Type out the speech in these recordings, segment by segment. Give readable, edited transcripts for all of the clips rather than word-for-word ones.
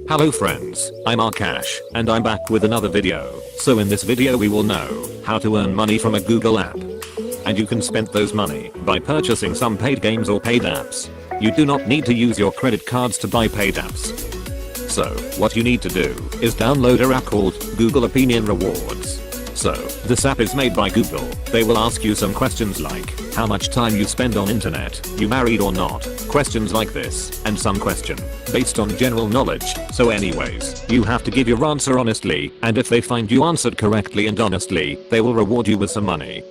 Hello friends, I'm Arkash, and I'm back with another video. So in this video we will know how to earn money from a Google app. And you can spend those money by purchasing some paid games or paid apps. You do not need to use your credit cards to buy paid apps. So what you need to do is download a app called Google Opinion Rewards. So this app is made by Google. They will ask you some questions like how much time you spend on internet, you married or not, questions like this, and some question based on general knowledge. So anyways, you have to give your answer honestly, and if they find you answered correctly and honestly, they will reward you with some money.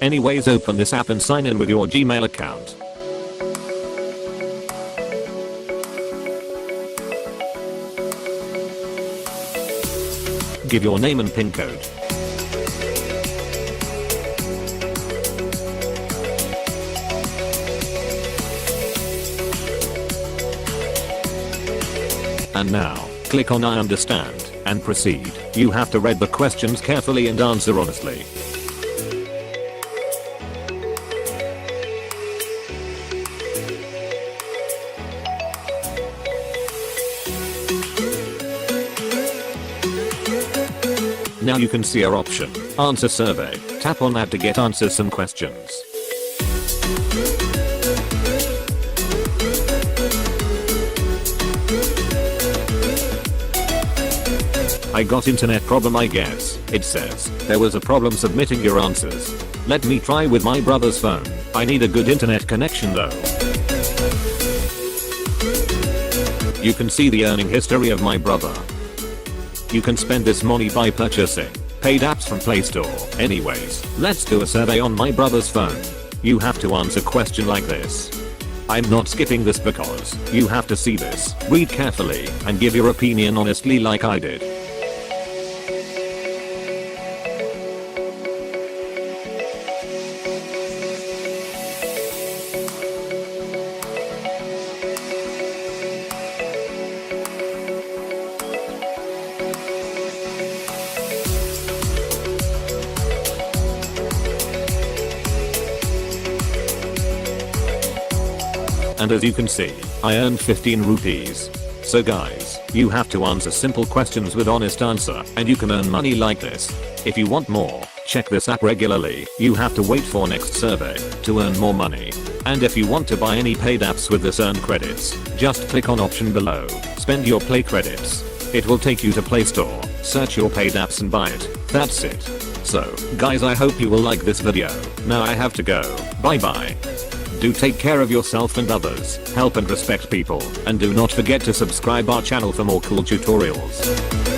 Anyways, open this app and sign in with your Gmail account. Give your name and PIN code. And now, click on I understand, and proceed. You have to read the questions carefully and answer honestly. Now you can see our option, answer survey. Tap on that to get answers some questions. I got internet problem I guess. It says, there was a problem submitting your answers. Let me try with my brother's phone. I need a good internet connection though. You can see the earning history of my brother. You can spend this money by purchasing paid apps from Play Store. Anyways, let's do a survey on my brother's phone. You have to answer a question like this. I'm not skipping this because you have to see this, read carefully, and give your opinion honestly like I did. And as you can see, I earned 15 rupees. So guys, you have to answer simple questions with honest answer, and you can earn money like this. If you want more, check this app regularly. You have to wait for next survey to earn more money. And if you want to buy any paid apps with this earn credits, just click on option below, spend your play credits. It will take you to Play Store, search your paid apps and buy it. That's it. So, guys, I hope you will like this video. Now I have to go. Bye bye. Do take care of yourself and others, help and respect people, and do not forget to subscribe our channel for more cool tutorials.